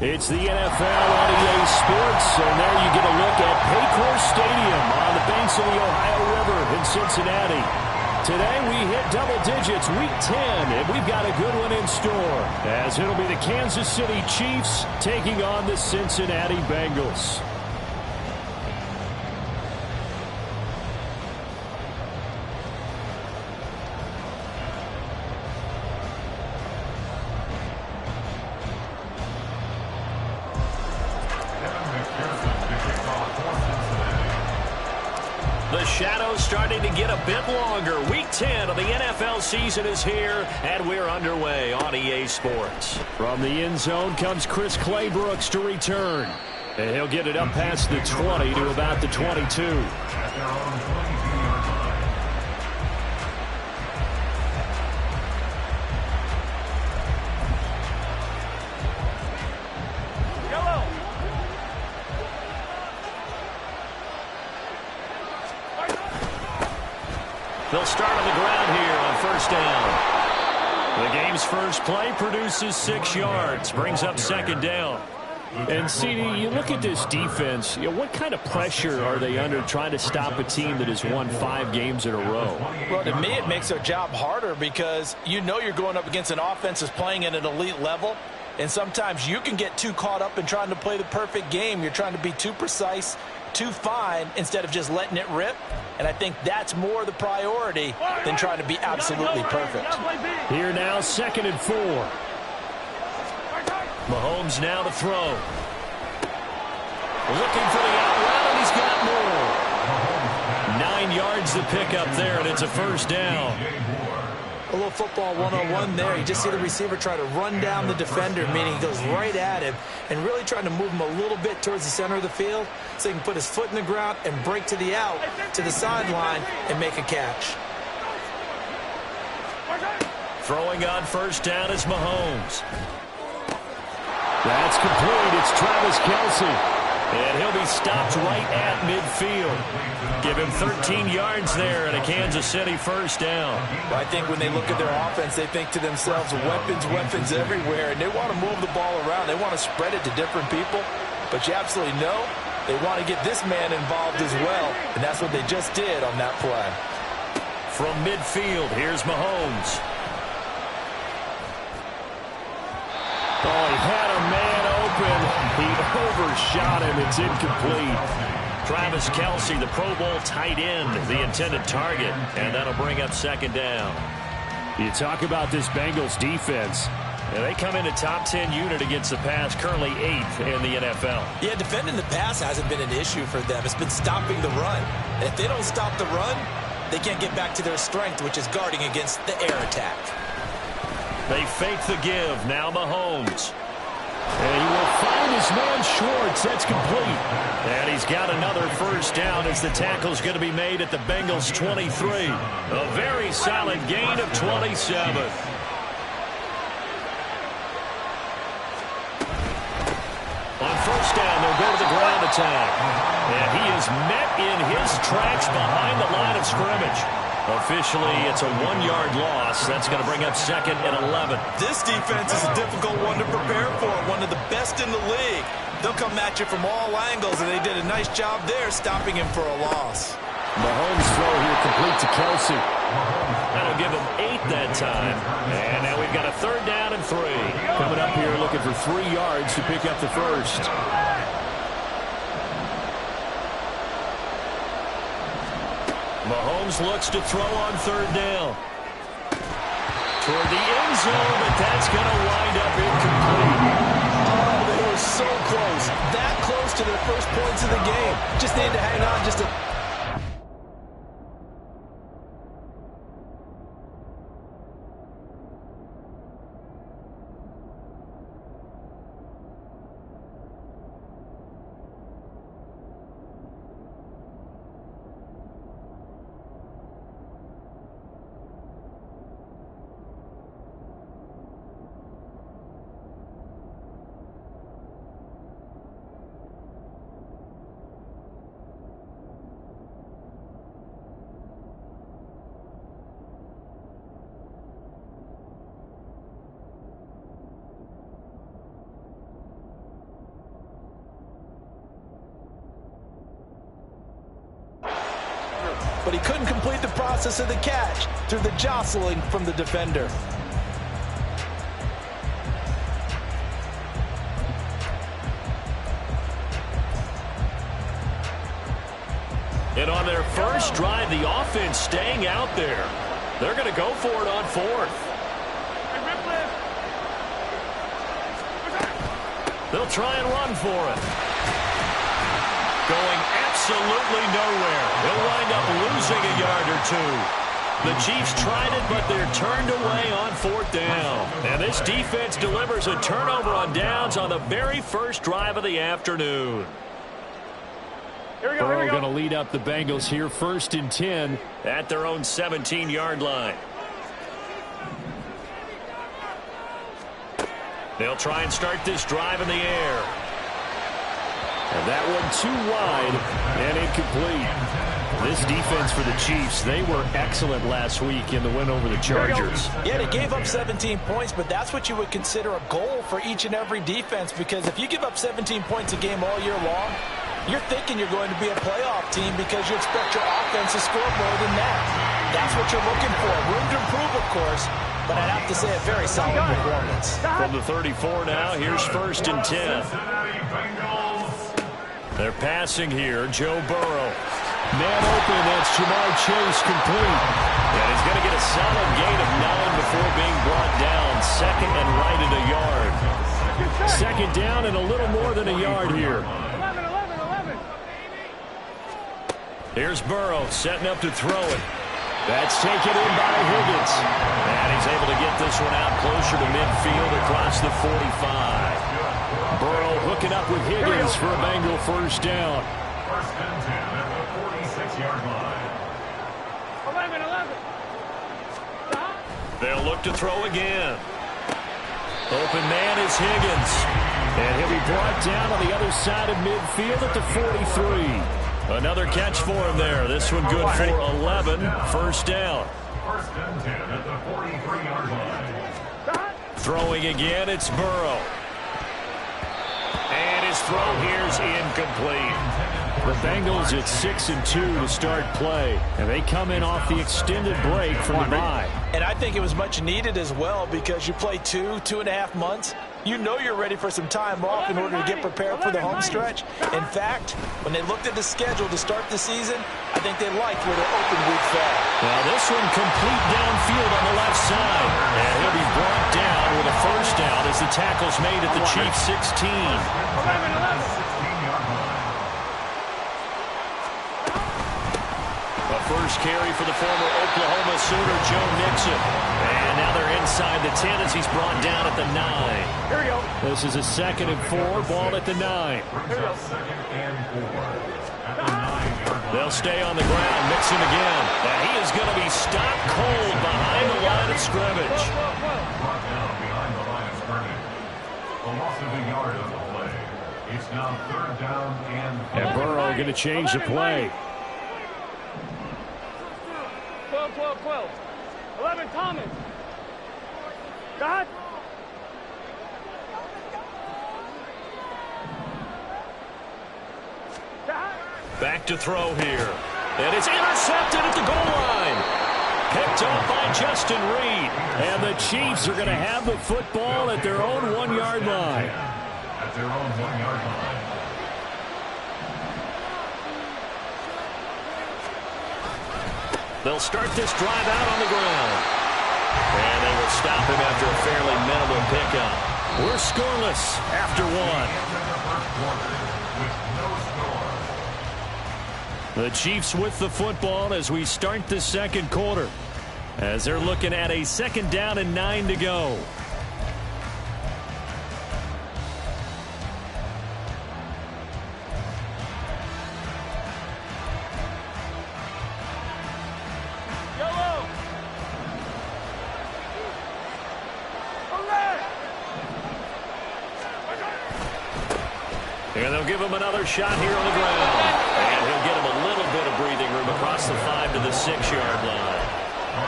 It's the NFL on EA Sports, and there you get a look at Paycor Stadium on the banks of the Ohio River in Cincinnati. Today we hit double digits, Week 10, and we've got a good one in store, as it'll be the Kansas City Chiefs taking on the Cincinnati Bengals. The shadow's starting to get a bit longer. Week 10 of the NFL season is here, and we're underway on EA Sports. From the end zone comes Chris Claybrooks to return. And he'll get it up past the 20 to about the 22. They'll start on the ground here on first down. The game's first play produces 6 yards, brings up second down. And, CD, you look at this defense, what kind of pressure are they under trying to stop a team that has won 5 games in a row? Well, to me, it makes their job harder because you know you're going up against an offense that's playing at an elite level. And sometimes you can get too caught up in trying to play the perfect game. You're trying to be too precise, too fine, instead of just letting it rip. And I think that's more the priority than trying to be absolutely perfect. Here now, 2nd and 4. Mahomes now to throw. Looking for the out route, and he's got more. 9 yards to pick up there, and it's a first down. A little football 101 there. You just see the receiver try to run down the defender, meaning he goes right at him and really trying to move him a little bit towards the center of the field so he can put his foot in the ground and break to the out, to the sideline, and make a catch. Throwing on first down is Mahomes. That's complete. It's Travis Kelce. And he'll be stopped right at midfield. Give him 13 yards there and a Kansas City first down. Well, I think when they look at their offense, they think to themselves, weapons everywhere, and they want to move the ball around. They want to spread it to different people. But you absolutely know they want to get this man involved as well, and that's what they just did on that play. From midfield, here's Mahomes. Oh, he had a man open. He overshot him. It's incomplete. Travis Kelce, the Pro Bowl tight end, the intended target, and that'll bring up second down. You talk about this Bengals defense. They come in a top 10 unit against the pass, currently 8th in the NFL. Yeah, defending the pass hasn't been an issue for them. It's been stopping the run. And if they don't stop the run, they can't get back to their strength, which is guarding against the air attack. They fake the give. Now Mahomes. And he will find his man Schwartz. That's complete. And he's got another first down as the tackle's going to be made at the Bengals' 23. A very solid gain of 27. On first down, they'll go to the ground attack. And he is met in his tracks behind the line of scrimmage. Officially, it's a 1-yard loss. That's going to bring up 2nd and 11. This defense is a difficult one to prepare for, one of the best in the league. They'll come at you from all angles, and they did a nice job there stopping him for a loss. Mahomes' throw here complete to Kelce. That'll give him 8 that time. And now we've got a 3rd down and 3. Coming up here looking for 3 yards to pick up the first. Mahomes looks to throw on 3rd down. Toward the end zone, but that's going to wind up incomplete. Oh, they were so close. That close to their first points of the game. Just need to hang on just a... but he couldn't complete the process of the catch through the jostling from the defender. And on their first drive, the offense staying out there. They're going to go for it on fourth. They'll try and run for it. Going absolutely nowhere. He'll wind up losing a yard or two. The Chiefs tried it, but they're turned away on fourth down. And this defense delivers a turnover on downs on the very first drive of the afternoon. Burrow going to lead up the Bengals here, 1st and 10. At their own 17-yard line. They'll try and start this drive in the air. And that one too wide and incomplete. This defense for the Chiefs, they were excellent last week in the win over the Chargers. Yeah, they gave up 17 points, but that's what you would consider a goal for each and every defense, because if you give up 17 points a game all year long, you're thinking you're going to be a playoff team because you expect your offense to score more than that. That's what you're looking for. Room to improve, of course, but I'd have to say a very solid performance. From the 34 now, here's 1st and 10. They're passing here. Joe Burrow. Man open, that's Jamar Chase, complete. And he's going to get a solid gain of 9 before being brought down. 2nd and right at a yard. 2nd down and a little more than a yard here. Here's Burrow setting up to throw it. That's taken in by Higgins. And he's able to get this one out closer to midfield across the 45. Burrow hooking up with Higgins for a Bengal 1st down. 1st and 10 at the 46-yard line. 11. They'll look to throw again. Open man is Higgins. And he'll be brought down on the other side of midfield at the 43. Another catch for him there. This one good for 11. 1st down. 1st and 10 at the 43-yard line. Throwing again, it's Burrow. And his throw here's incomplete. The Bengals at 6 and 2 to start play. And they come in off the extended break from the bye. And I think it was much needed as well, because you play 2.5 months. You know you're ready for some time off in order to get prepared for the home stretch. In fact, when they looked at the schedule to start the season, I think they liked where their open week fell. Now this one complete downfield on the left side. And he'll be brought down with a 1st down as the tackle's made at the Chiefs 16. 11. First carry for the former Oklahoma Sooner, Joe Mixon. And now they're inside the 10 as he's brought down at the 9. Here we go. This is a 2nd and 4, ball at the 9. Here we go. 2nd and 4 at the 9-yard line. They'll stay on the ground. Mixon again. And he is going to be stopped cold behind the line of scrimmage. Brought down behind the line of scrimmage. A loss of a yard on the play. It's now 3rd down and 4. And Burrow going to change the play. 12. 11, Thomas. God. Back to throw here. And it's intercepted at the goal line. Picked up by Justin Reed. And the Chiefs are going to have the football at their own 1-yard line. At their own 1-yard line. They'll start this drive out on the ground. And they will stop him after a fairly minimal pickup. We're scoreless after 1. The Chiefs with the football as we start the 2nd quarter. As they're looking at a 2nd down and 9 to go. And they'll give him another shot here on the ground. And he'll get him a little bit of breathing room across the 5 to the 6-yard line.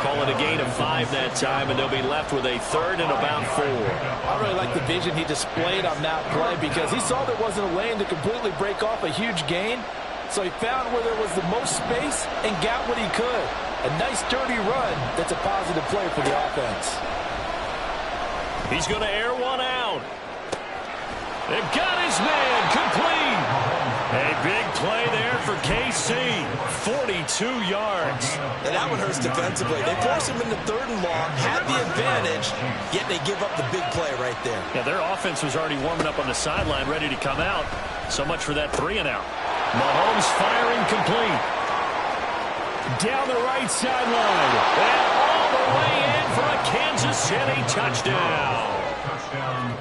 Call it a gain of 5 that time, and they'll be left with a 3rd and about 4. I really like the vision he displayed on that play, because he saw there wasn't a lane to completely break off a huge gain. So he found where there was the most space and got what he could. A nice, dirty run that's a positive play for the offense. He's going to air one out. They got his man complete. A big play there for KC. 42 yards. And that one hurts defensively. They force him into 3rd and long, had the advantage, yet they give up the big play right there. Yeah, their offense was already warming up on the sideline, ready to come out. So much for that 3 and out. Mahomes firing complete. Down the right sideline. And all the way in for a Kansas City touchdown.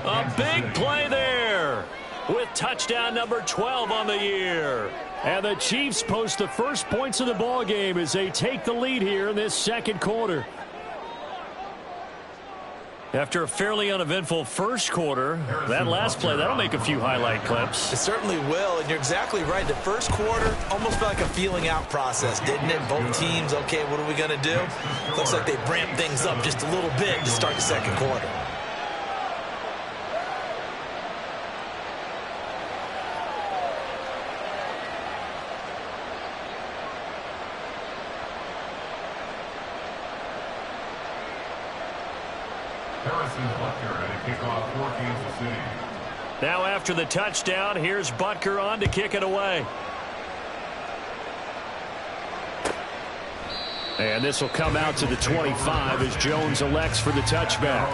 A big play there with touchdown number 12 on the year. And the Chiefs post the first points of the ball game as they take the lead here in this second quarter. After a fairly uneventful first quarter, that last play, that'll make a few highlight clips. It certainly will, and you're exactly right. The first quarter almost felt like a feeling out process, didn't it? Both teams, okay, what are we going to do? Looks like they ramped things up just a little bit to start the second quarter. Now after the touchdown, here's Butker on to kick it away. And this will come out to the 25 as Jones elects for the touchback.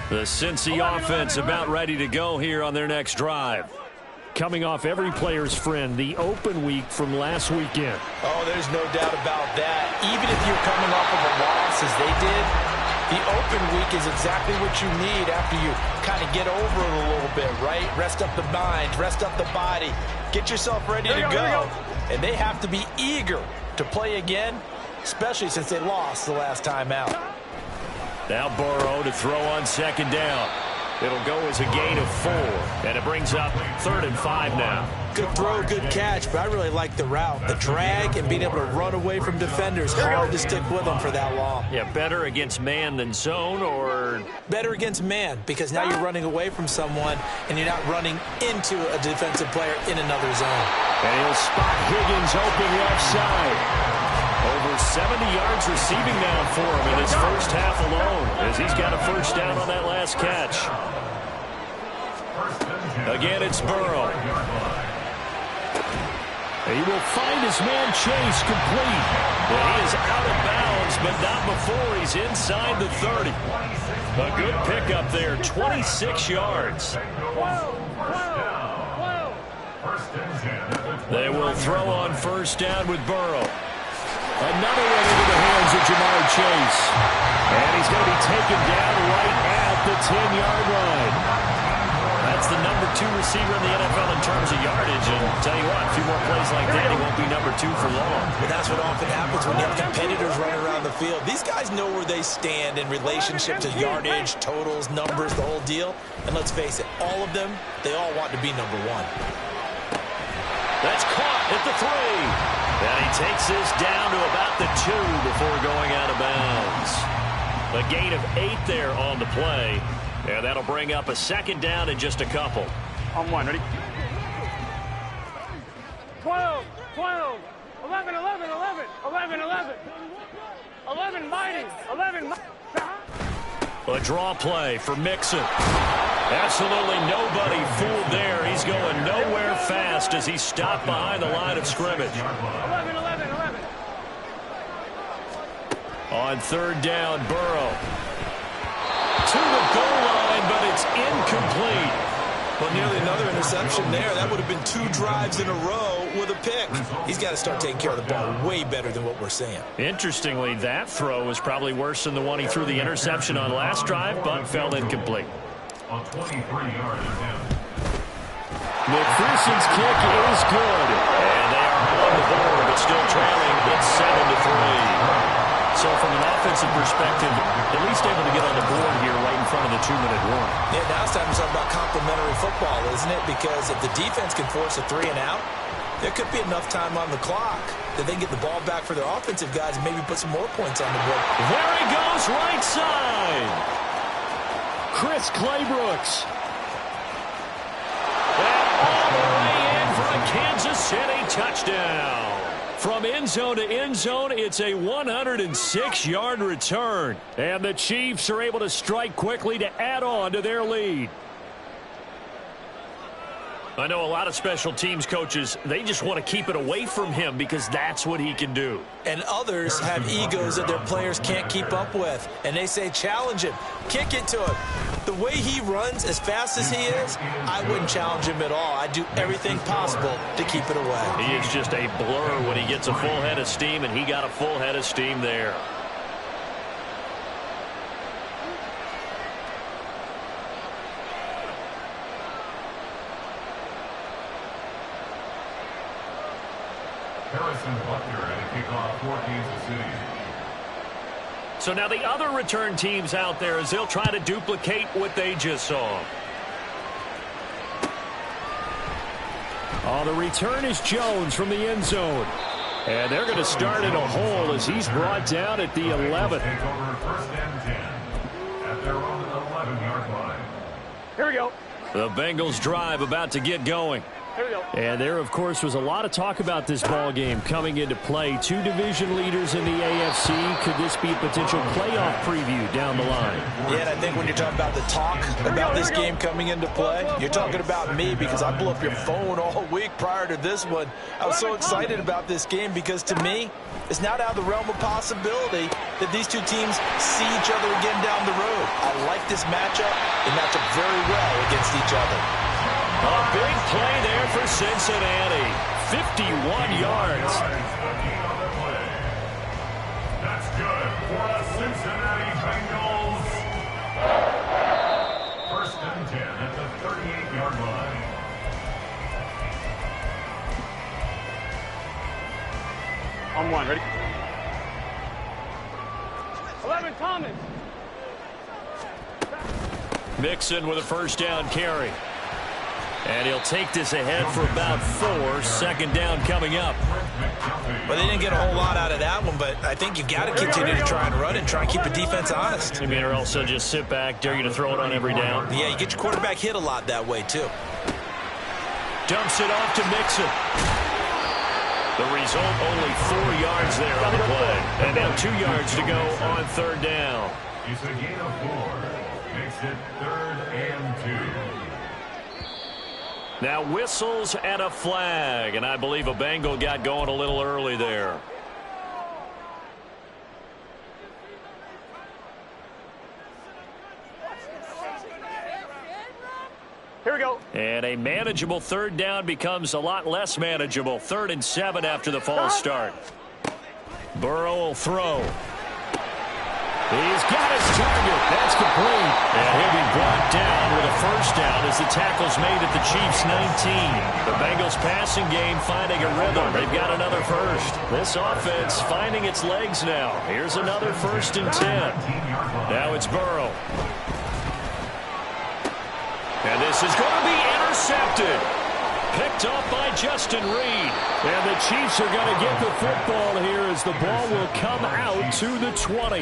The Cincy offense about ready to go here on their next drive. Coming off every player's friend, the open week from last weekend. Oh, there's no doubt about that. Even if you're coming off of a loss as they did, the open week is exactly what you need after you kind of get over it a little bit, right? Rest up the mind, rest up the body, get yourself ready to go. And they have to be eager to play again, especially since they lost the last time out. Now Burrow to throw on second down. It'll go as a gain of 4, and it brings up 3rd and 5 now. Good throw, good catch, but I really like the route. The drag and being able to run away from defenders. Hard to stick with them for that long. Yeah, better against man than zone, or? Better against man, because now you're running away from someone, and you're not running into a defensive player in another zone. And he'll spot Higgins open left side. Over 70 yards receiving now for him in his first half alone, as he's got a first down on that last catch. Again, it's Burrow. He will find his man Chase complete. Well, he is out of bounds, but not before he's inside the 30. A good pickup there, 26 yards. They will throw on first down with Burrow. Another one into the hands of Jamar Chase. And he's going to be taken down right at the 10-yard line. That's the number 2 receiver in the NFL in terms of yardage. And tell you what, a few more plays like that, he won't be number 2 for long. But that's what often happens when you have competitors running around the field. These guys know where they stand in relationship to yardage, totals, numbers, the whole deal. And let's face it, all of them, they all want to be number 1. That's caught at the 3. And he takes this down to about the 2 before going out of bounds. A gain of 8 there on the play. And that'll bring up a second down in just a couple. On 1, ready? 12, 12, 11, 11, 11, 11, 11. 11 mighty, 11 mighty. A draw play for Mixon. Absolutely nobody fooled there. He's going nowhere fast as he's stopped behind the line of scrimmage. 11, 11, 11. On third down, Burrow. To the goal line, but it's incomplete. Well, nearly another interception there. That would have been 2 drives in a row with a pick. He's got to start taking care of the ball way better than what we're seeing. Interestingly, that throw was probably worse than the one he threw the interception on last drive, but fell incomplete. On 23 yards attempt. McPherson's kick is good. And they are on the board, but still trailing. It's 7-3. So from an offensive perspective, at least able to get on the board here right in front of the 2-minute warning. Yeah, now it's time to talk about complementary football, isn't it? Because if the defense can force a 3-and-out, there could be enough time on the clock that they can get the ball back for their offensive guys and maybe put some more points on the board. There he goes, right side. Chris Claybrooks. And all the way in for a Kansas City touchdown. From end zone to end zone, it's a 106-yard return. And the Chiefs are able to strike quickly to add on to their lead. I know a lot of special teams coaches, they just want to keep it away from him because that's what he can do. And others have egos that their players can't keep up with. And they say, challenge him, kick it to him. The way he runs as fast as he is, I wouldn't challenge him at all. I'd do everything possible to keep it away. He is just a blur when he gets a full head of steam, and he got a full head of steam there. Harrison Butker and a kickoff for Kansas City. So now the other return teams out there as they'll try to duplicate what they just saw. Oh, the return is Jones from the end zone. And they're going to start in a hole as he's brought down at the 11. Take over 1st and 10 at their own 11-yard line. Here we go. The Bengals drive about to get going. Here we go. And there, of course, was a lot of talk about this ball game coming into play. Two division leaders in the AFC. Could this be a potential playoff preview down the line? Yeah, and I think when you're talking about the talk about this game coming into play, you're talking about me because I blew up your phone all week prior to this one. I was so excited about this game because to me, it's not out of the realm of possibility that these two teams see each other again down the road. I like this matchup. They match up very well against each other. A big play there for Cincinnati. 51 yards. That's good for the Cincinnati Bengals. 1st and 10 at the 38-yard line. On one, ready? 11, Thomas. Mixon with a first down carry. And he'll take this ahead for about 4. 2nd down coming up. Well, they didn't get a whole lot out of that one, but I think you've got to continue to try and run it and try and keep the defense honest. I mean, or also just sit back, dare you to throw it on every down. Yeah, you get your quarterback hit a lot that way, too. Dumps it off to Mixon. The result, only 4 yards there on the play. And now 2 yards to go on 3rd down. It's a gain of 4. Makes it 3rd and 2. Now whistles and a flag, and I believe a Bengal got going a little early there. Here we go. And a manageable 3rd down becomes a lot less manageable. 3rd and 7 after the false start. Burrow will throw. He's got his target. That's complete. And he'll be brought down with a first down as the tackle's made at the Chiefs' 19. The Bengals passing game finding a rhythm. They've got another first. This offense finding its legs now. Here's another 1st and 10. Now it's Burrow. And this is going to be intercepted. Picked up by Justin Reed. And the Chiefs are going to get the football here as the ball will come out to the 20.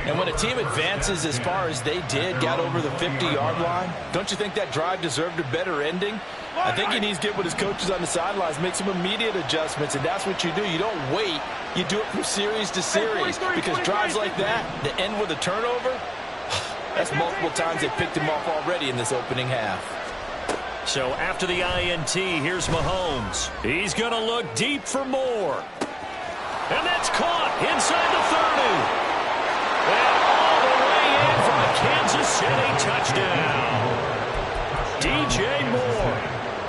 And when a team advances as far as they did, got over the 50-yard line, don't you think that drive deserved a better ending? I think he needs to get with his coaches on the sidelines, make some immediate adjustments, and that's what you do. You don't wait. You do it from series to series because drives like that, that end with a turnover, that's multiple times they picked him off already in this opening half. So after the INT, here's Mahomes. He's going to look deep for more. And that's caught inside the 30. And all the way in for a Kansas City touchdown. DJ Moore,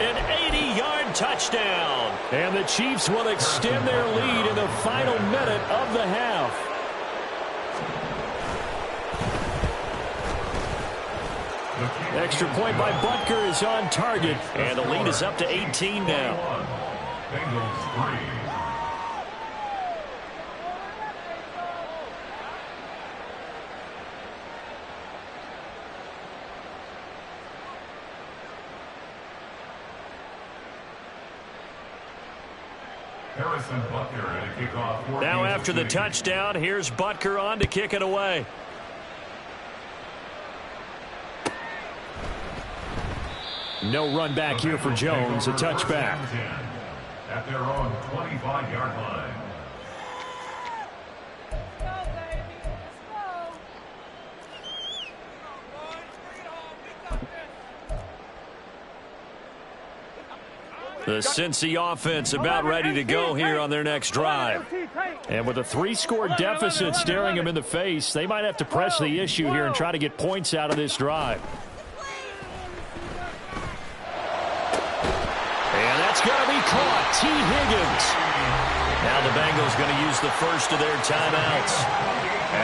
an 80-yard touchdown. And the Chiefs will extend their lead in the final minute of the half. Extra point by Butker is on target. And the lead is up to 18 now. Bengals 3. Harrison Butker to kick off. Now after the touchdown, here's Butker on to kick it away. No run back here for Jones, a touchback. At their own 25-yard line. The Cincy offense about ready to go here on their next drive. And with a 3-score deficit staring them in the face, they might have to press the issue here and try to get points out of this drive. And that's going to be caught. T. Higgins. Now the Bengals going to use the first of their timeouts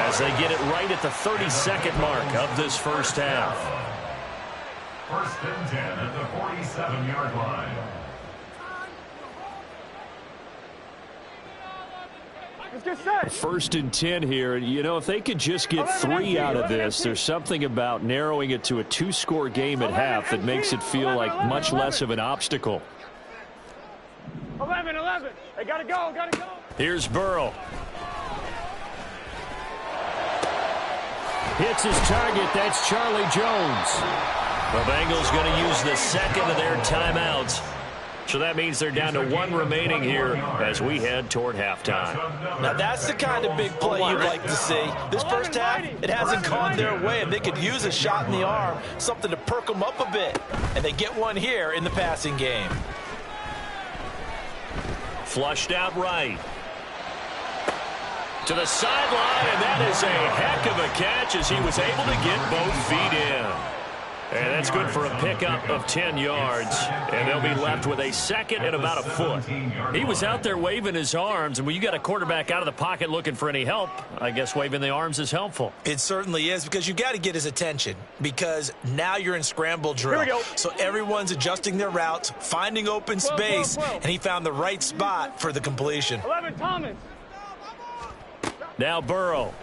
as they get it right at the 32nd mark of this first half. First and 10 at the 47-yard line. First and 10 here. You know, if they could just get 3 out of this, there's something about narrowing it to a 2-score game at half that makes it feel like much less of an obstacle. 11. They got to go. Here's Burrow. Hits his target. That's Charlie Jones. The Bengals going to use the second of their timeouts. So that means they're down to 1 remaining here as we head toward halftime. Now that's the kind of big play you'd like to see. This first half, it hasn't gone their way, and they could use a shot in the arm, something to perk them up a bit. And they get one here in the passing game. Flushed out right. To the sideline, and that is a heck of a catch as he was able to get both feet in. And that's good for a pickup of 10 yards. And they'll be left with a second and about a foot. He was out there waving his arms, and when you got a quarterback out of the pocket looking for any help, I guess waving the arms is helpful. It certainly is, because you've got to get his attention, because now you're in scramble drill. So everyone's adjusting their routes, finding open space, and he found the right spot for the completion. 11 Thomas. Now Burrow.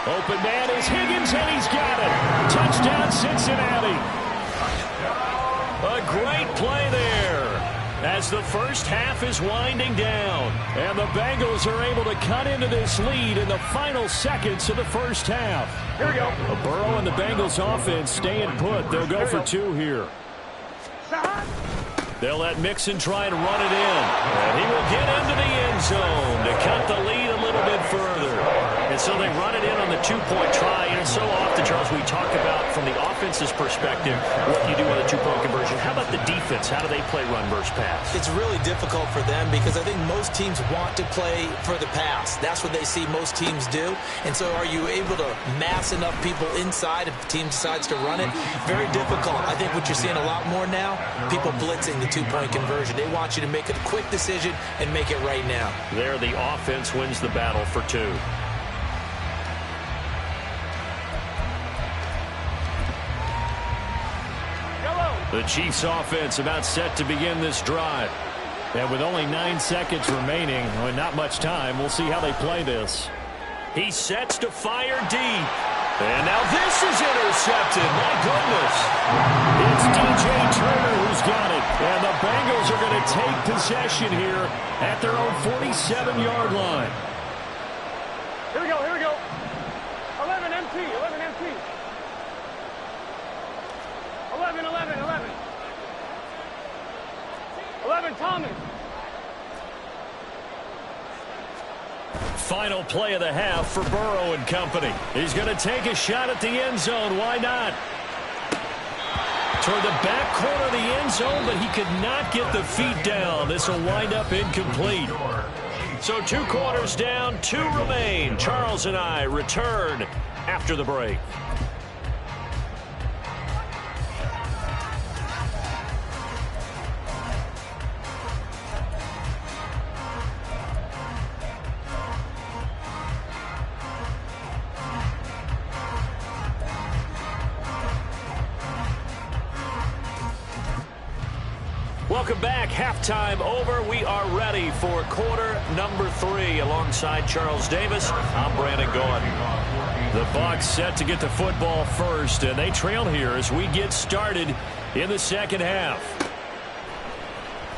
Open man is Higgins, and he's got it. Touchdown, Cincinnati. A great play there as the first half is winding down. And the Bengals are able to cut into this lead in the final seconds of the first half. Here we go. Burrow and the Bengals offense staying put. They'll go for 2 here. They'll let Mixon try to run it in. And he will get into the end zone to cut the lead a little bit further. And so they run it in on the 2-point try. And so often, Charles, we talk about from the offense's perspective what you do on a 2-point conversion. How about the defense? How do they play run versus pass? It's really difficult for them because I think most teams want to play for the pass. That's what they see most teams do. And so are you able to mass enough people inside if the team decides to run it? Very difficult. I think what you're seeing a lot more now, people blitzing the 2-point conversion. They want you to make a quick decision and make it right now. There, the offense wins the battle for 2. The Chiefs offense about set to begin this drive. And with only 9 seconds remaining, and not much time, we'll see how they play this. He sets to fire deep. And now this is intercepted. My goodness. It's DJ Turner who's got it. And the Bengals are going to take possession here at their own 47-yard line. Here we go. 11 MT. 11 Thomas. Final play of the half for Burrow and company. He's going to take a shot at the end zone. Why not? Toward the back corner of the end zone, but he could not get the feet down. This will wind up incomplete. So 2 quarters down, 2 remain. Charles and I return after the break. Welcome back. Halftime over. We are ready for quarter number 3 alongside Charles Davis. I'm Brandon Gordon. The Bucs set to get the football first, and they trail here as we get started in the second half.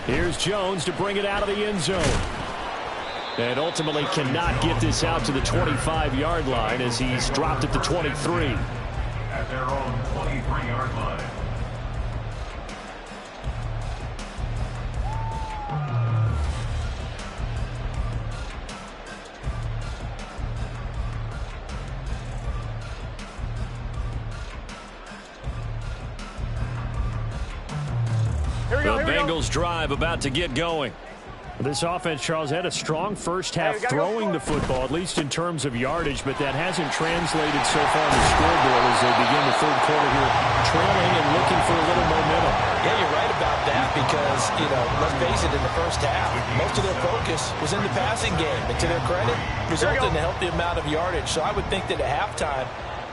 Here's Jones to bring it out of the end zone. And ultimately cannot get this out to the 25-yard line as he's dropped at the 23. At their own 23-yard line. The Bengals drive about to get going. This offense, Charles, had a strong first half throwing the football, at least in terms of yardage, but that hasn't translated so far on the scoreboard as they begin the third quarter here, trailing and looking for a little momentum. Yeah, you're right about that because, let's face it, in the first half, most of their focus was in the passing game. And to their credit, resulted in a healthy amount of yardage. So I would think that at halftime,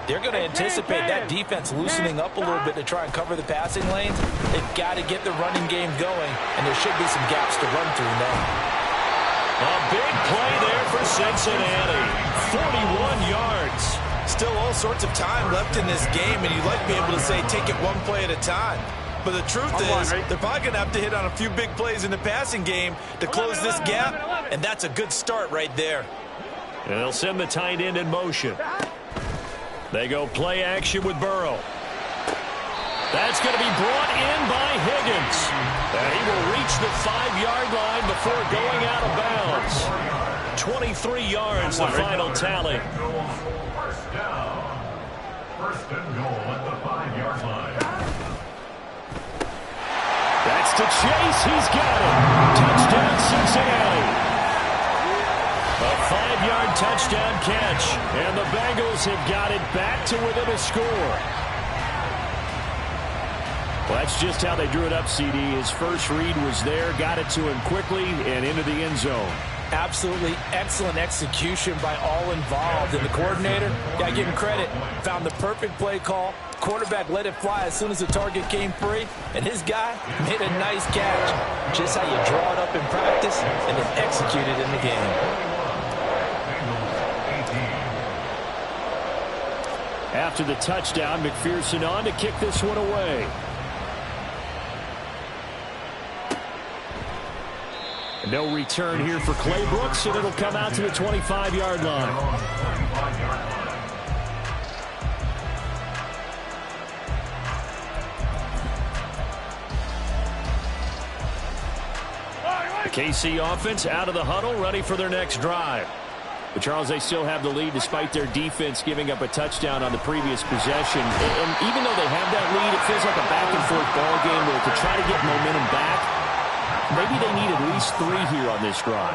they're going to anticipate that defense loosening up a little bit to try and cover the passing lanes. They've got to get the running game going, and there should be some gaps to run through now. A big play there for Cincinnati. 41 yards. Still all sorts of time left in this game, and you'd like to be able to say take it one play at a time. But the truth is, they're probably going to have to hit on a few big plays in the passing game to close this gap, and that's a good start right there. And they'll send the tight end in motion. They go play action with Burrow. That's going to be brought in by Higgins. And he will reach the 5-yard line before going out of bounds. 23 yards, the final tally. First down. First and goal at the 5-yard line. That's to Chase. He's got it. Touchdown, Cincinnati. A 5-yard touchdown catch, and the Bengals have got it back to within a score. Well, that's just how they drew it up, CD. His first read was there, got it to him quickly, and into the end zone. Absolutely excellent execution by all involved. And the coordinator, got to give him credit, found the perfect play call. Quarterback let it fly as soon as the target came free, and his guy made a nice catch. Just how you draw it up in practice and then execute it in the game. After the touchdown, McPherson on to kick this one away. No return here for Clay Brooks, and it'll come out to the 25-yard line. The KC offense out of the huddle, ready for their next drive. But, Charles, they still have the lead despite their defense giving up a touchdown on the previous possession. And even though they have that lead, it feels like a back-and-forth ball game where to try to get momentum back, maybe they need at least 3 here on this drive.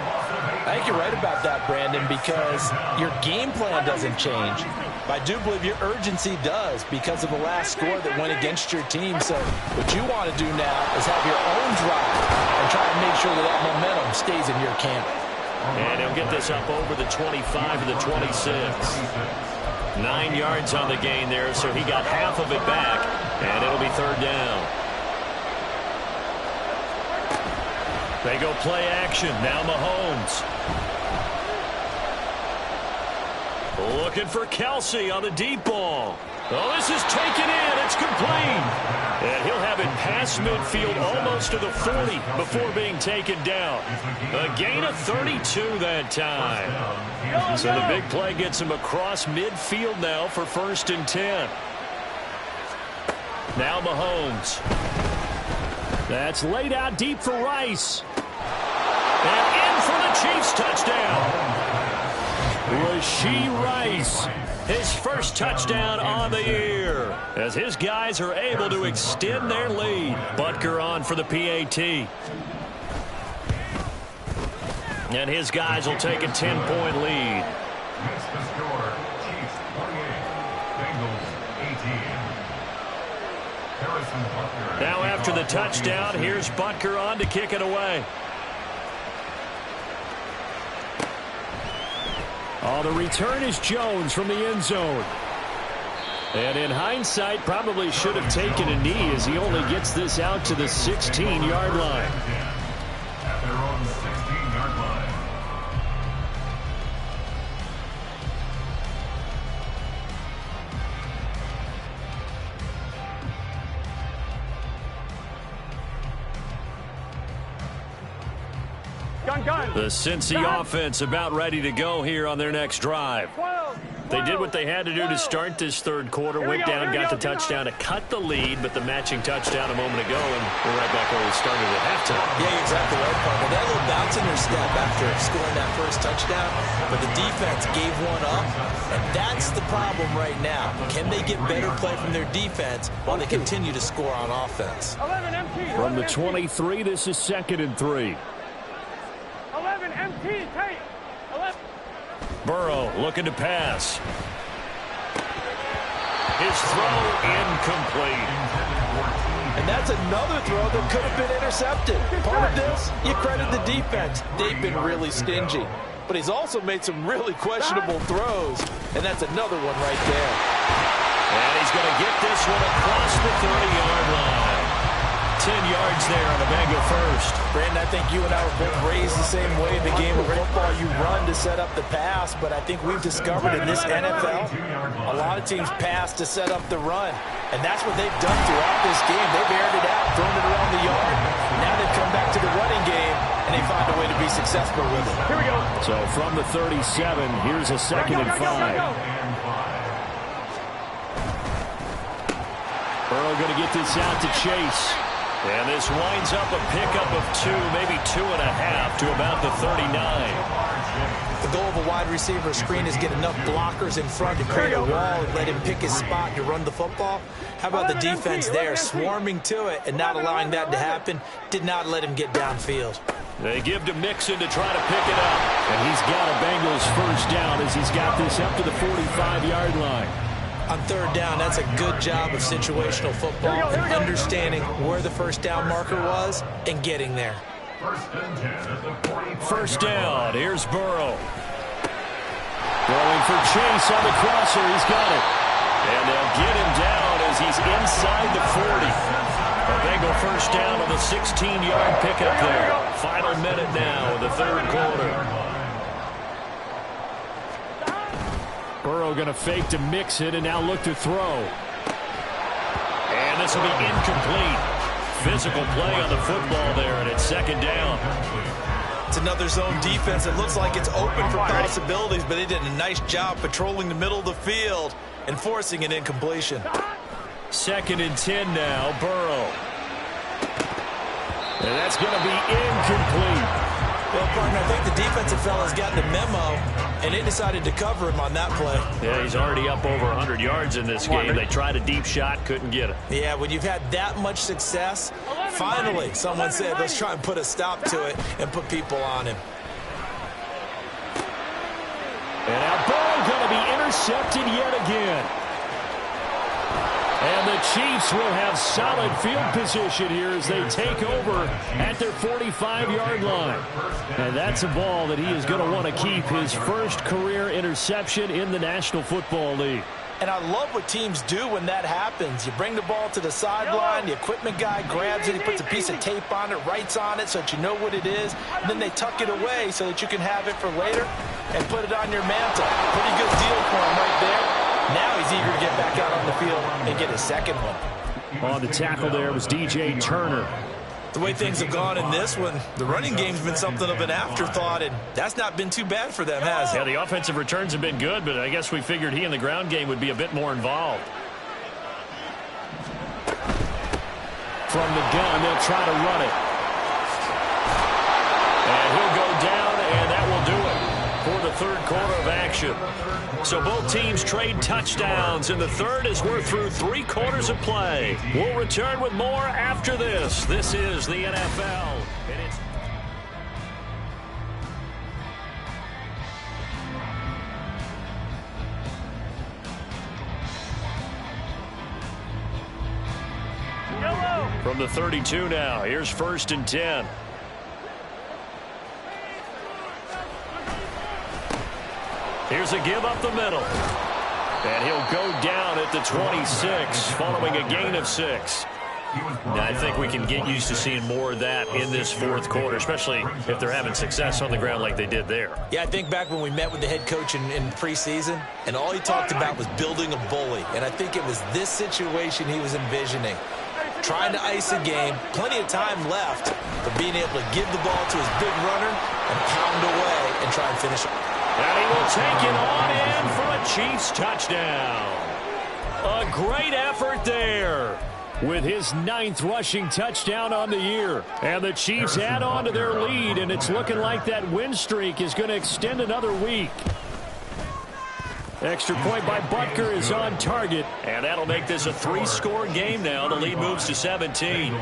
I think you're right about that, Brandon, because your game plan doesn't change. But I do believe your urgency does because of the last score that went against your team. So what you want to do now is have your own drive and try to make sure that that momentum stays in your camp. And he'll get this up over the 25 to the 26. 9 yards on the gain there, so he got half of it back, and it'll be third down. They go play action. Now Mahomes. Looking for Kelsey on the deep ball. Oh, this is taken in. It's complete. And he'll have it past midfield almost to the 40 before being taken down. A gain of 32 that time. So the big play gets him across midfield now for 1st and 10. Now Mahomes. That's laid out deep for Rice. And in for the Chiefs touchdown. Rashee Rice, his first touchdown on the year, as his guys are able to extend their lead. Butker on for the PAT. And his guys will take a 10-point lead. That's the score. Chiefs 28, Bengals 18. Harrison Butker. Now after the touchdown, here's Butker on to kick it away. Oh, the return is Jones from the end zone. And in hindsight, probably should have taken a knee as he only gets this out to the 16-yard line. At their own 16-yard line. The Cincy offense about ready to go here on their next drive. They did what they had to do to start this third quarter. Went down, got the touchdown to cut the lead, but the matching touchdown a moment ago, and we're right back where we started at halftime. Yeah, you're exactly right, partner. They had a little bounce in their step after scoring that first touchdown, but the defense gave one up, and that's the problem right now. Can they get better play from their defense while they continue to score on offense? From the 23, this is 2nd and 3. 11 MT, tight. 11. Burrow looking to pass. His throw incomplete. And that's another throw that could have been intercepted. Part of this, you credit the defense. They've been really stingy. But he's also made some really questionable throws. And that's another one right there. And he's going to get this one across the 30-yard line. 10 yards there on the Bengal first. Brandon, I think you and I were both raised the same way in the game of football. You run to set up the pass, but I think we've discovered in this NFL, a lot of teams pass to set up the run. And that's what they've done throughout this game. They've aired it out, thrown it around the yard. Now they've come back to the running game, and they find a way to be successful with it. Here we go. So from the 37, here's a 2nd and 5. Burrow going to get this out to Chase. And this winds up a pickup of 2, maybe 2.5 to about the 39. The goal of a wide receiver screen is get enough blockers in front to create a wall and let him pick his spot to run the football. How about the defense there, swarming to it and not allowing that to happen? Did not let him get downfield. They give to Mixon to try to pick it up. And he's got a Bengals first down as he's got this up to the 45-yard line. On third down, that's a good job of situational football and understanding where the first down marker was and getting there. First down, here's Burrow. Throwing for Chase on the crosser, he's got it. And they'll get him down as he's inside the 40. A Bengal first down on the 16-yard pickup there. Final minute now of the third quarter. Burrow going to fake to mix it and now look to throw. And this will be incomplete. Physical play on the football there, and it's 2nd down. It's another zone defense. It looks like it's open for possibilities, but they did a nice job patrolling the middle of the field and forcing an incompletion. 2nd and 10 now, Burrow. And that's going to be incomplete. Well, partner, I think the defensive fellas got the memo, and they decided to cover him on that play. Yeah, he's already up over 100 yards in this game. They tried a deep shot, couldn't get it. Yeah, when you've had that much success, finally someone said, let's try and put a stop to it and put people on him. And now Burrow going to be intercepted yet again. And the Chiefs will have solid field position here as they take over at their 45-yard line. And that's a ball that he is going to want to keep, his first career interception in the National Football League. And I love what teams do when that happens. You bring the ball to the sideline, the equipment guy grabs it, he puts a piece of tape on it, writes on it so that you know what it is, and then they tuck it away so that you can have it for later and put it on your mantle. Pretty good deal for him right there. Now he's eager to get back out on the field and get his second one. On the tackle there was DJ Turner. The way things have gone in this one, the running game's been something of an afterthought, and that's not been too bad for them, has it? Yeah, the offensive returns have been good, but I guess we figured he in the ground game would be a bit more involved. From the gun, they'll try to run it. And he'll go down, and that will do it for the third quarter of action. So both teams trade touchdowns in the third as we're through 3 quarters of play. We'll return with more after this. This is the NFL. And it's from the 32 now. Here's 1st and 10. Here's a give up the middle. And he'll go down at the 26 following a gain of 6. Now, I think we can get used to seeing more of that in this fourth quarter, especially if they're having success on the ground like they did there. Yeah, I think back when we met with the head coach in preseason, and all he talked about was building a bully. And I think it was this situation he was envisioning. trying to ice a game, plenty of time left, but being able to give the ball to his big runner and pound away and try and finish it. And he will take it on in for a Chiefs touchdown. A great effort there with his 9th rushing touchdown on the year. And the Chiefs add on to their lead, and it's looking like that win streak is going to extend another week. Extra point by Butker is on target, and that'll make this a 3-score game now. The lead moves to 17.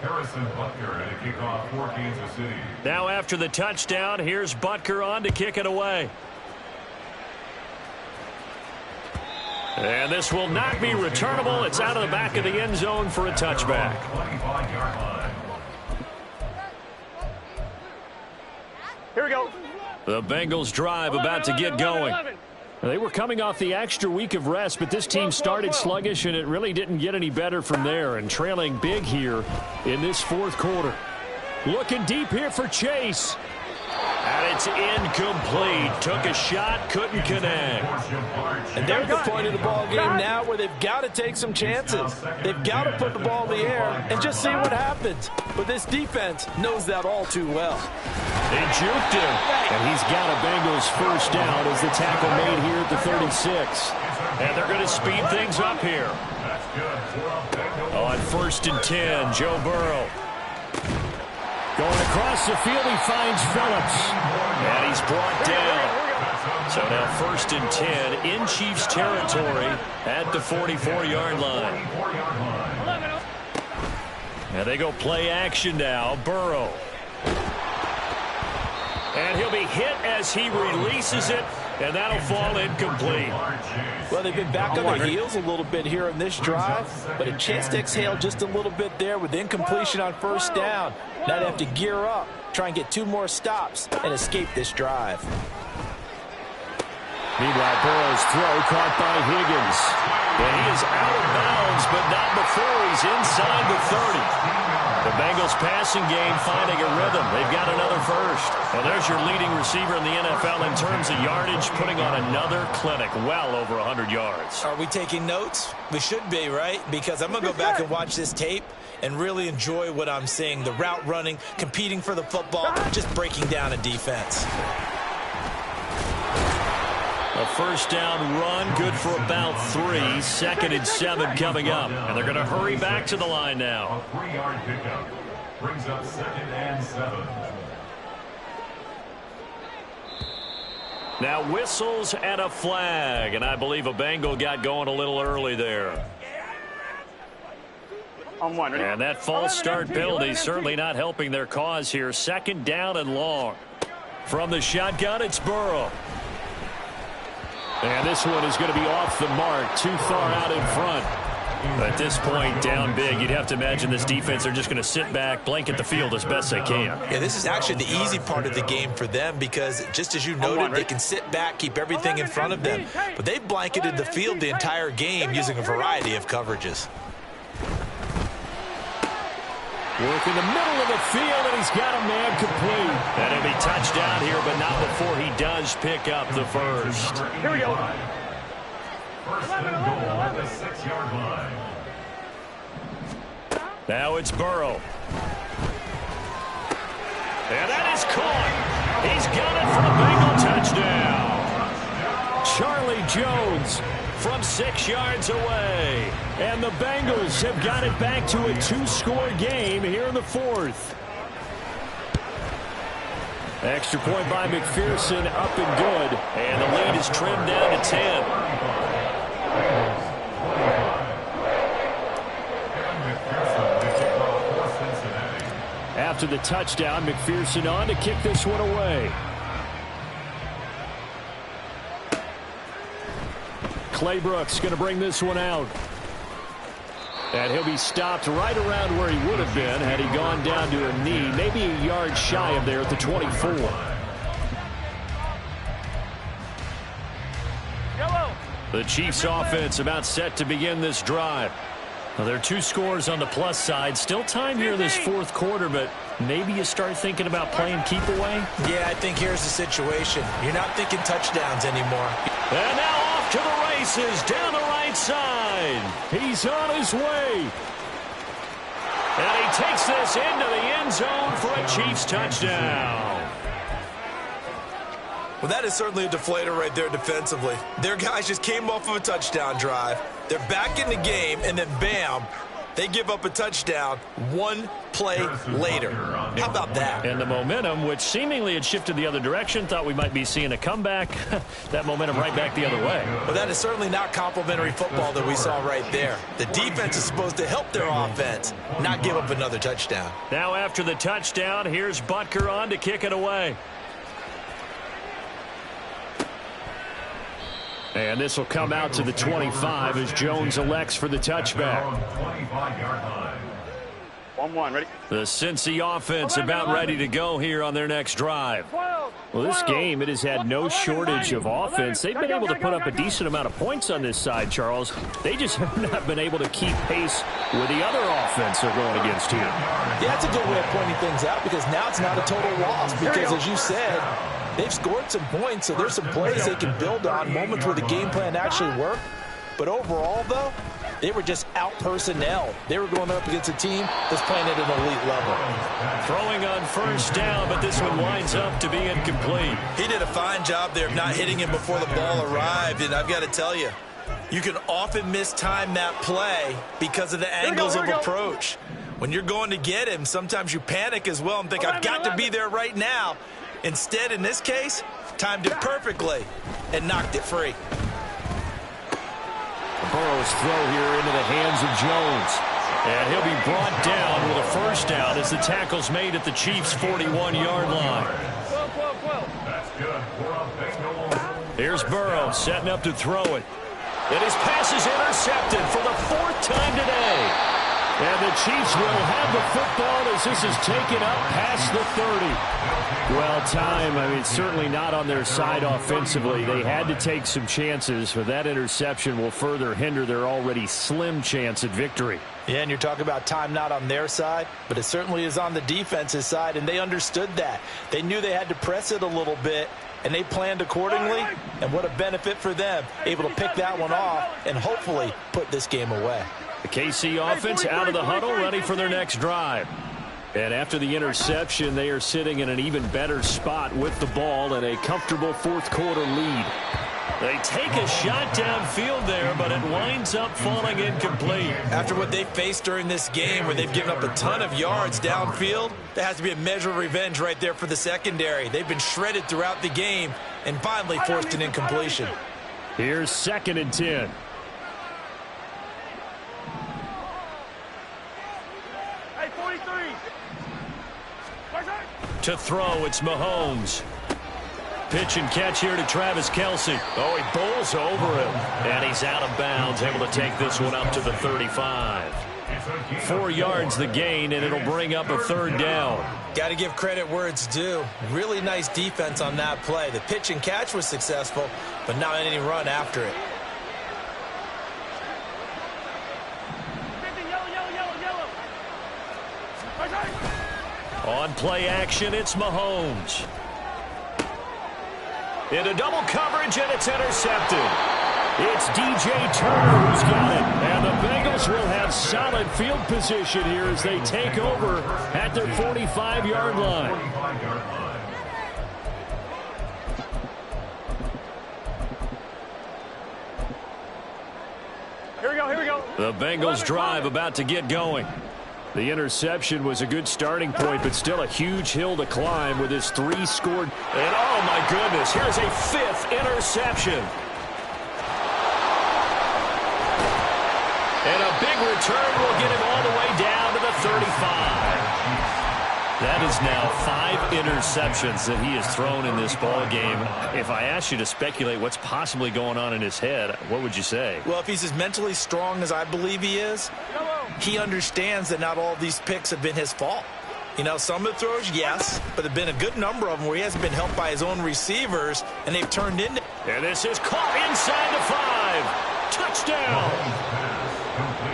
Harrison Butker and a kickoff for Kansas City. Now after the touchdown, here's Butker on to kick it away. And this will not be returnable. It's out of the back of the end zone for a touchback. 25-yard line. Here we go. The Bengals drive about to get going. They were coming off the extra week of rest, but this team started sluggish, and it really didn't get any better from there, and trailing big here in this 4th quarter. Looking deep here for Chase. And it's incomplete. Took a shot, couldn't connect. And they're at the point of the ball game now where they've got to take some chances. They've got to put the ball in the air and just see what happens. But this defense knows that all too well. They juked him, and he's got a Bengals first down as the tackle made here at the 36. And they're going to speed things up here. On 1st and 10, Joe Burrow. Going across the field, he finds Phillips. And he's brought down. So now 1st and 10 in Chiefs territory at the 44-yard line. And they go play action now. Burrow. And he'll be hit as he releases it, and that'll fall incomplete. Well, they've been back on their heels a little bit here in this drive, but a chance to exhale just a little bit there with incompletion on 1st down. Now they have to gear up, try and get 2 more stops, and escape this drive. Meanwhile, Burrow's throw caught by Higgins. And he is out of bounds, but not before he's inside the 30. The Bengals passing game finding a rhythm. They've got another first. And there's your leading receiver in the NFL in terms of yardage, putting on another clinic, well over 100 yards. Are we taking notes? We should be, right? Because I'm going to go back and watch this tape and really enjoy what I'm seeing. The route running, competing for the football, just breaking down a defense. A first down run, good for about 3. 2nd and 7 coming up. And they're going to hurry back to the line now. A 3-yard pickup brings up 2nd and 7. Now whistles and a flag. And I believe a Bengal got going a little early there. And that false start penalty certainly not helping their cause here. 2nd down and long. From the shotgun, it's Burrow. And this one is going to be off the mark, too far out in front. At this point, down big, you'd have to imagine this defense are just going to sit back, blanket the field as best they can. Yeah, this is actually the easy part of the game for them because, just as you noted, they can sit back, keep everything in front of them. But they've blanketed the field the entire game using a variety of coverages. Work in the middle of the field, and he's got a man complete. And he'll be touchdown here, but not before he does pick up the first. Here we go. 1st and goal at the 6-yard line. Now it's Burrow. And that is caught. He's got it for the Bengal touchdown. Charlie Jones from 6 yards away. And the Bengals have got it back to a 2-score game here in the 4th. Extra point by McPherson, up and good. And the lead is trimmed down to 10. After the touchdown, McPherson on to kick this one away. Clay Brooks going to bring this one out. And he'll be stopped right around where he would have been had he gone down to a knee, maybe a yard shy of there at the 24. The Chiefs offense about set to begin this drive. Well, there are 2 scores on the plus side. Still time here this fourth quarter, but maybe you start thinking about playing keep away? Yeah, I think here's the situation. You're not thinking touchdowns anymore. And now off to the races down the right side. He's on his way. And he takes this into the end zone for a Chiefs touchdown. Well, that is certainly a deflator right there defensively. Their guys just came off of a touchdown drive. They're back in the game, and then bam, they give up a touchdown 1 play later. How about that? And the momentum, which seemingly had shifted the other direction, thought we might be seeing a comeback. That momentum right back the other way. Well, that is certainly not complimentary football that we saw right there. The defense is supposed to help their offense, not give up another touchdown. Now after the touchdown, here's Butker on to kick it away. And this will come out to the 25 as Jones elects for the touchback. 25-yard line. 1-1, ready? The Cincy offense about ready to go here on their next drive. Well, this game, it has had no shortage of offense. They've been able to put up a decent amount of points on this side, Charles. They just have not been able to keep pace with the other offense they're going against here. Yeah, that's a good way of pointing things out because now it's not a total loss because, as you said, they've scored some points, so there's some plays they can build on, moments where the game plan actually worked. But overall, though, they were just out-personnel. They were going up against a team that's playing at an elite level. Throwing on first down, but this one winds up to be incomplete. He did a fine job there of not hitting him before the ball arrived, and I've got to tell you, you can often mistime that play because of the angles of approach. When you're going to get him, sometimes you panic as well and think, I've got to be there right now. Instead, in this case, timed it perfectly and knocked it free. Burrow's throw here into the hands of Jones. And he'll be brought down with a first down as the tackle's made at the Chiefs' 41-yard line. That's good. We're on Bengals. Here's Burrow setting up to throw it. And his pass is intercepted for the 4th time today. And the Chiefs will have the football as this is taken up past the 30. Well, time, I mean, certainly not on their side offensively. They had to take some chances, but that interception will further hinder their already slim chance at victory. Yeah, and you're talking about time not on their side, but it certainly is on the defense's side, and they understood that. They knew they had to press it a little bit, and they planned accordingly, and what a benefit for them, able to pick that one off and hopefully put this game away. The KC offense out of the huddle, ready for their next drive. And after the interception, they are sitting in an even better spot with the ball and a comfortable 4th quarter lead. They take a shot downfield there, but it winds up falling incomplete. After what they faced during this game where they've given up a ton of yards downfield, there has to be a measure of revenge right there for the secondary. They've been shredded throughout the game and finally forced an incompletion. Here's 2nd and 10. To throw, it's Mahomes. Pitch and catch here to Travis Kelce. Oh, he bowls over him. And he's out of bounds, able to take this one up to the 35. 4 yards the gain, and it'll bring up a 3rd down. Got to give credit where it's due. Really nice defense on that play. The pitch and catch was successful, but not any run after it. On play action, it's Mahomes. Into double coverage, and it's intercepted. It's DJ Turner who's got it. And the Bengals will have solid field position here as they take over at their 45-yard line. Here we go, here we go. The Bengals drive about to get going. The interception was a good starting point, but still a huge hill to climb with his 3 scored. And oh my goodness, here's a 5th interception. And a big return will get him all the way down to the 35. That is now 5 interceptions that he has thrown in this ball game. If I asked you to speculate what's possibly going on in his head, what would you say? Well, if he's as mentally strong as I believe he is, he understands that not all of these picks have been his fault. You know, some of the throws, yes, but there have been a good number of them where he hasn't been helped by his own receivers, and they've turned into... And this is caught inside the 5. Touchdown!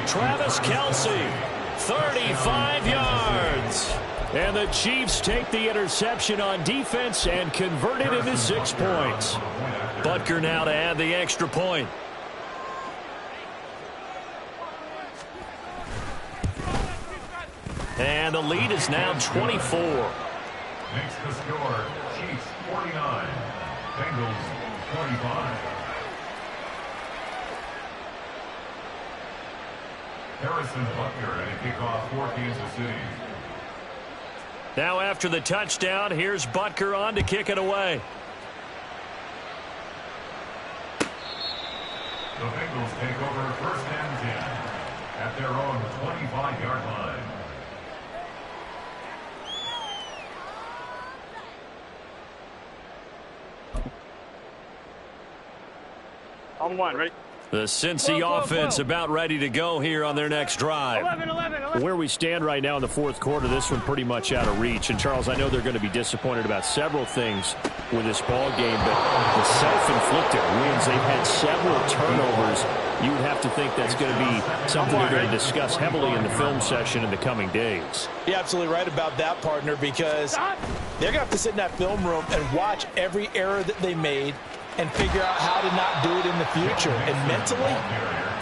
Travis Kelce, 35 yards. And the Chiefs take the interception on defense and convert it into 6 points. Butker now to add the extra point. And the lead is now 24. Makes the score, Chiefs 49, Bengals 45. Harrison Butker and a kickoff for Kansas City. Now after the touchdown, here's Butker on to kick it away. The Bengals take over first and 10 at their own 25-yard line. On one, ready? The Cincy offense about ready to go here on their next drive. 11. Where we stand right now in the fourth quarter, this one pretty much out of reach. And, Charles, I know they're going to be disappointed about several things with this ball game, but the self-inflicted wins, they've had several turnovers. You would have to think that's going to be something they're going to discuss heavily in the film session in the coming days. You're absolutely right about that, partner, because they're going to have to sit in that film room and watch every error that they made and figure out how to not do it in the future. And mentally,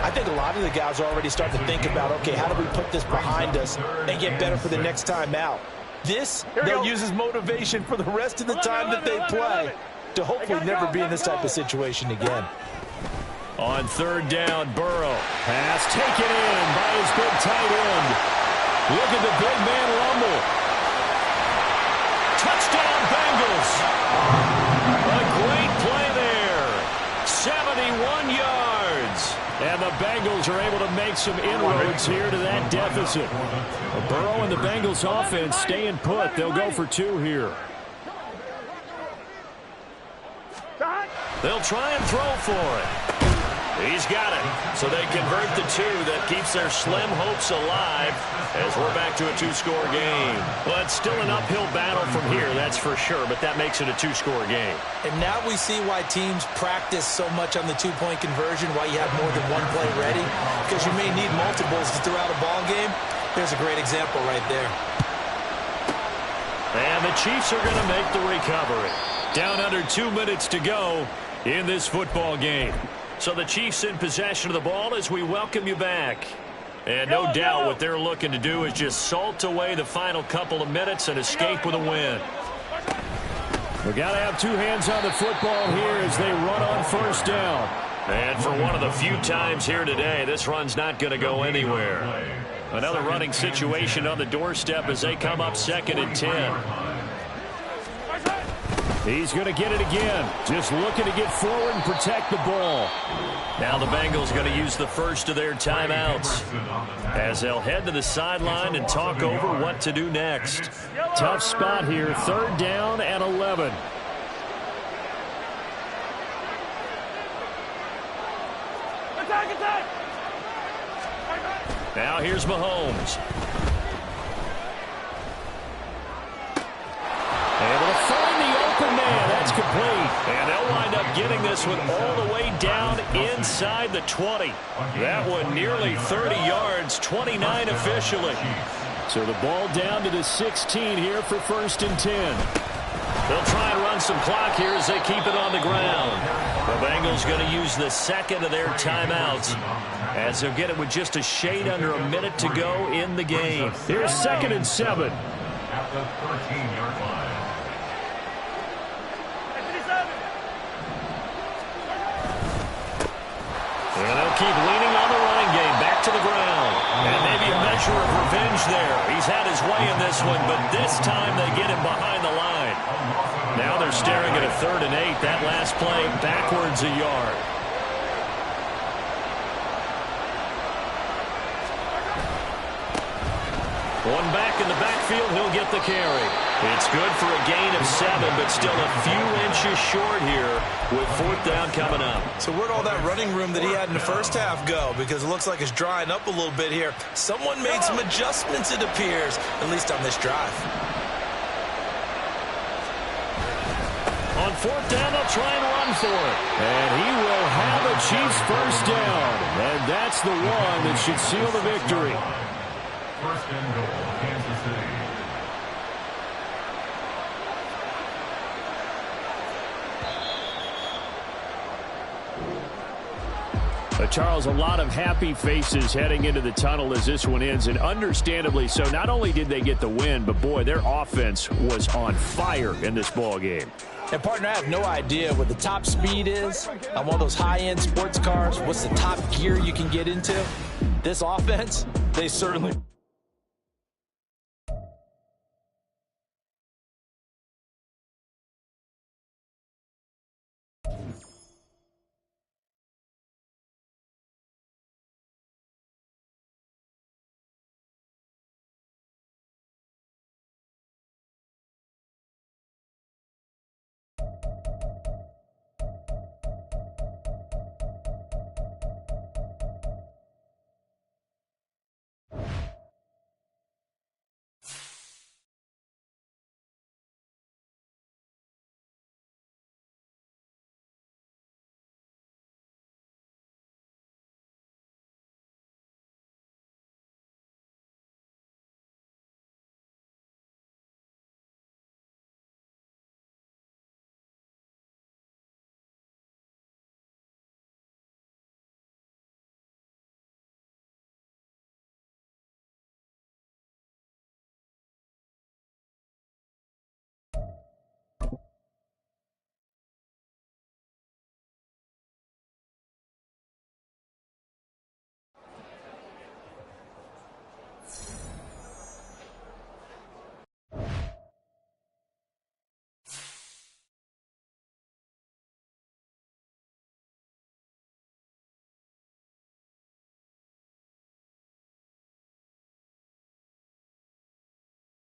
I think a lot of the guys are already starting to think about, okay, how do we put this behind us and get better for the next time out? This, they'll use as motivation for the rest of the time that they play to hopefully never be in this type of situation again. On third down, Burrow. Pass taken in by his big tight end. Look at the big man rumble. Touchdown, Bengals. A great play there. 71 yards. And the Bengals are able to make some inroads here to that deficit. Burrow and the Bengals offense staying put. They'll go for 2 here. They'll try and throw for it. He's got it. So they convert the 2. That keeps their slim hopes alive as we're back to a 2-score game. Well, it's still an uphill battle from here, that's for sure, but that makes it a 2-score game. And now we see why teams practice so much on the 2-point conversion, why you have more than one play ready, because you may need multiples to throw out a ball game. There's a great example right there. And the Chiefs are going to make the recovery. Down under 2 minutes to go in this football game. So the Chiefs in possession of the ball as we welcome you back. And no doubt what they're looking to do is just salt away the final couple of minutes and escape with a win. We got to have 2 hands on the football here as they run on first down. And for one of the few times here today, this run's not going to go anywhere. Another running situation on the doorstep as they come up 2nd and 10. He's going to get it again. Just looking to get forward and protect the ball. Now the Bengals going to use the first of their timeouts as they'll head to the sideline and talk over what to do next. Tough spot here. 3rd down and 11. Now here's Mahomes. Able to find the open man. That's complete. And they'll wind up getting this one all the way down inside the 20. That one nearly 30 yards, 29 officially. So the ball down to the 16 here for 1st and 10. They'll try and run some clock here as they keep it on the ground. The Bengals going to use the 2nd of their timeouts as they'll get it with just a shade under a minute to go in the game. Here's 2nd and 7. At the 13-yard line. And they'll keep leaning on the running game back to the ground. And maybe a measure of revenge there. He's had his way in this one, but this time they get him behind the line. Now they're staring at a 3rd and 8. That last play backwards a yard. One back in the backfield, he'll get the carry. It's good for a gain of 7, but still a few inches short here with 4th down coming up. So where'd all that running room that he had in the first half go? Because it looks like it's drying up a little bit here. Someone made some adjustments, it appears, at least on this drive. On 4th down, they'll try and run for it. And he will have a Chiefs first down, and that's the one that should seal the victory. First and goal, Kansas City. Charles, a lot of happy faces heading into the tunnel as this one ends, and understandably so. Not only did they get the win, but boy, their offense was on fire in this ball game. And partner, I have no idea what the top speed is on one of those high-end sports cars. What's the top gear you can get into? This offense, they certainly